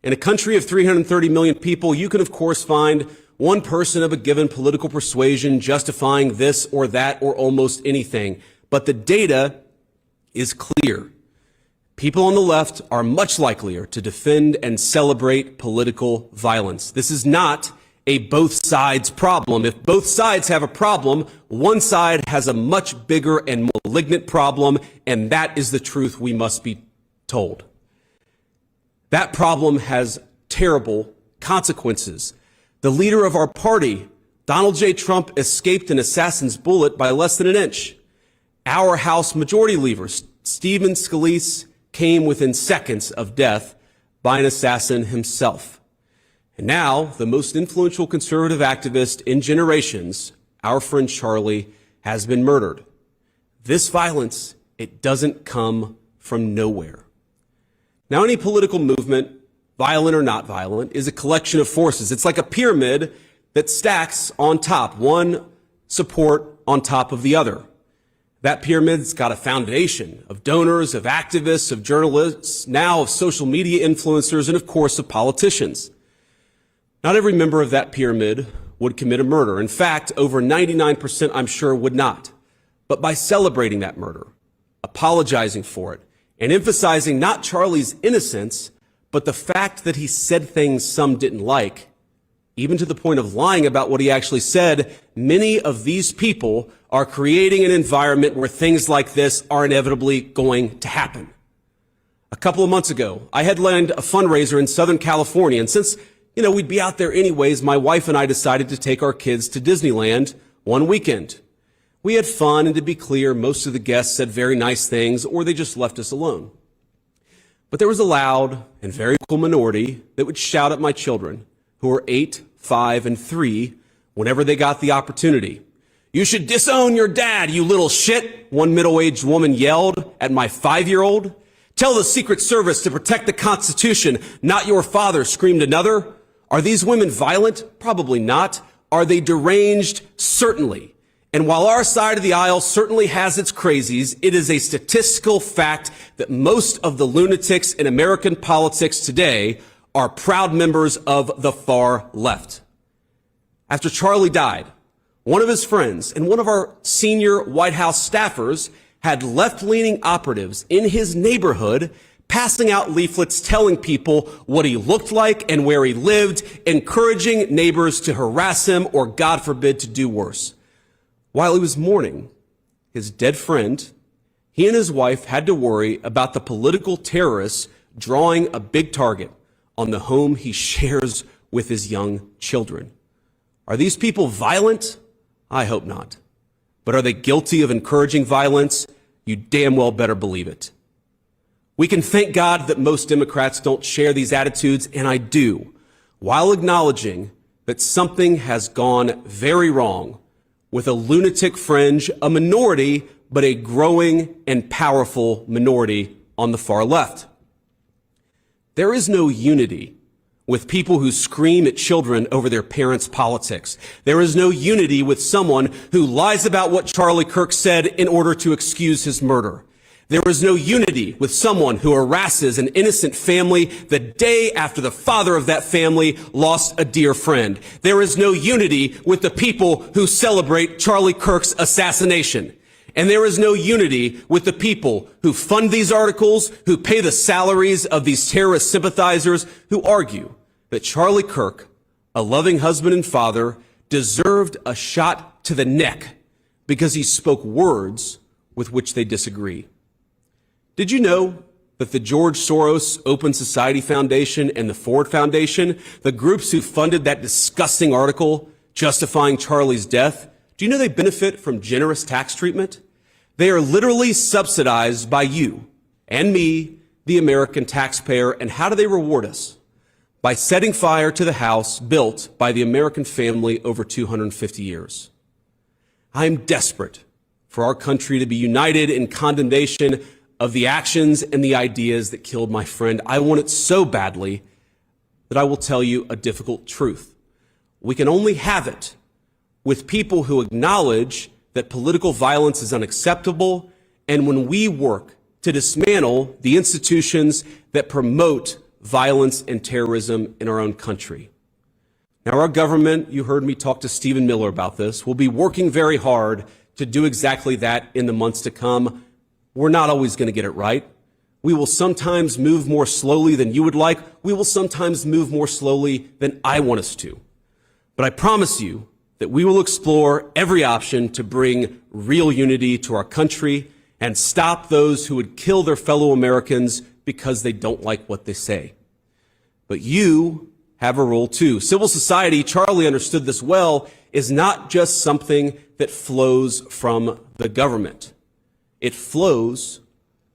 In a country of 330 million people, you can of course find one person of a given political persuasion justifying this or that or almost anything. But the data is clear. People on the left are much likelier to defend and celebrate political violence. This is not a both sides problem. If both sides have a problem, one side has a much bigger and malignant problem, and that is the truth we must be told. That problem has terrible consequences. The leader of our party, Donald J. Trump, escaped an assassin's bullet by less than an inch. Our House Majority Leader, Stephen Scalise, came within seconds of death by an assassin himself. And now, the most influential conservative activist in generations, our friend Charlie, has been murdered. This violence, it doesn't come from nowhere. Now, any political movement, violent or not violent, is a collection of forces. It's like a pyramid that stacks on top, one support on top of the other. That pyramid's got a foundation of donors, of activists, of journalists, now of social media influencers, and of course of politicians. Not every member of that pyramid would commit a murder. In fact, over 99%, I'm sure, would not. But by celebrating that murder, apologizing for it, and emphasizing not Charlie's innocence, but the fact that he said things some didn't like, even to the point of lying about what he actually said, many of these people are creating an environment where things like this are inevitably going to happen. A couple of months ago, I headlined a fundraiser in Southern California, and since we'd be out there anyways, my wife and I decided to take our kids to Disneyland one weekend. We had fun, and to be clear, most of the guests said very nice things, or they just left us alone. But there was a loud and very cool minority that would shout at my children, who were 8, 5, and 3, whenever they got the opportunity. "You should disown your dad, you little shit," one middle-aged woman yelled at my 5-year-old. "Tell the Secret Service to protect the Constitution, not your father," screamed another. Are these women violent? Probably not. Are they deranged? Certainly. And while our side of the aisle certainly has its crazies, it is a statistical fact that most of the lunatics in American politics today are proud members of the far left. After Charlie died, one of his friends and one of our senior White House staffers had left-leaning operatives in his neighborhood passing out leaflets telling people what he looked like and where he lived, encouraging neighbors to harass him or, God forbid, to do worse. While he was mourning his dead friend, he and his wife had to worry about the political terrorists drawing a big target on the home he shares with his young children. Are these people violent? I hope not. But are they guilty of encouraging violence? You damn well better believe it. We can thank God that most Democrats don't share these attitudes, and I do, while acknowledging that something has gone very wrong with a lunatic fringe, a minority, but a growing and powerful minority on the far left. There is no unity with people who scream at children over their parents' politics. There is no unity with someone who lies about what Charlie Kirk said in order to excuse his murder. There is no unity with someone who harasses an innocent family the day after the father of that family lost a dear friend. There is no unity with the people who celebrate Charlie Kirk's assassination. And there is no unity with the people who fund these articles, who pay the salaries of these terrorist sympathizers, who argue that Charlie Kirk, a loving husband and father, deserved a shot to the neck because he spoke words with which they disagree. Did you know that the George Soros Open Society Foundation and the Ford Foundation, the groups who funded that disgusting article justifying Charlie's death, do you know they benefit from generous tax treatment? They are literally subsidized by you and me, the American taxpayer. And how do they reward us? By setting fire to the house built by the American family over 250 years. I am desperate for our country to be united in condemnation of the actions and the ideas that killed my friend. I want it so badly that I will tell you a difficult truth. We can only have it with people who acknowledge that political violence is unacceptable, and when we work to dismantle the institutions that promote violence and terrorism in our own country. Now, our government, you heard me talk to Stephen Miller about this, will be working very hard to do exactly that in the months to come. We're not always going to get it right. We will sometimes move more slowly than you would like. We will sometimes move more slowly than I want us to. But I promise you that we will explore every option to bring real unity to our country and stop those who would kill their fellow Americans because they don't like what they say. But you have a role too. Civil society, Charlie understood this well, is not just something that flows from the government. It flows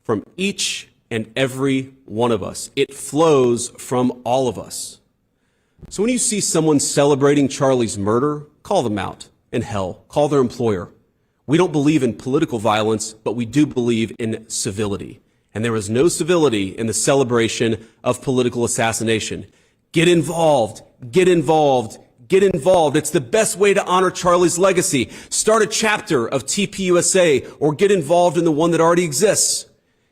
from each and every one of us. It flows from all of us. So when you see someone celebrating Charlie's murder, call them out. And hell, call their employer. We don't believe in political violence, but we do believe in civility. And there is no civility in the celebration of political assassination. Get involved, get involved, get involved. It's the best way to honor Charlie's legacy. Start a chapter of TPUSA or get involved in the one that already exists.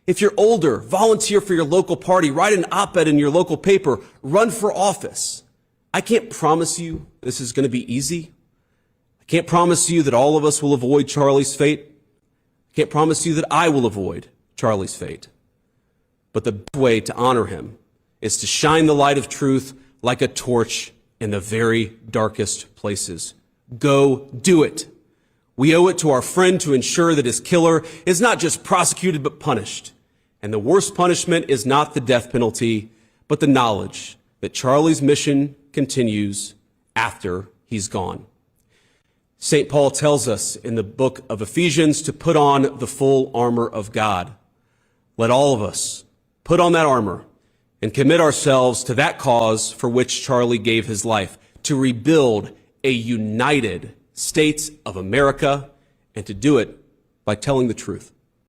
If you're older, volunteer for your local party, write an op-ed in your local paper, run for office. I can't promise you this is going to be easy. I can't promise you that all of us will avoid Charlie's fate. I can't promise you that I will avoid Charlie's fate. But the best way to honor him is to shine the light of truth like a torch in the very darkest places. Go do it. We owe it to our friend to ensure that his killer is not just prosecuted but punished. And the worst punishment is not the death penalty, but the knowledge that Charlie's mission continues after he's gone. St. Paul tells us in the book of Ephesians to put on the full armor of God. Let all of us put on that armor and commit ourselves to that cause for which Charlie gave his life, to rebuild a united States of America, and to do it by telling the truth.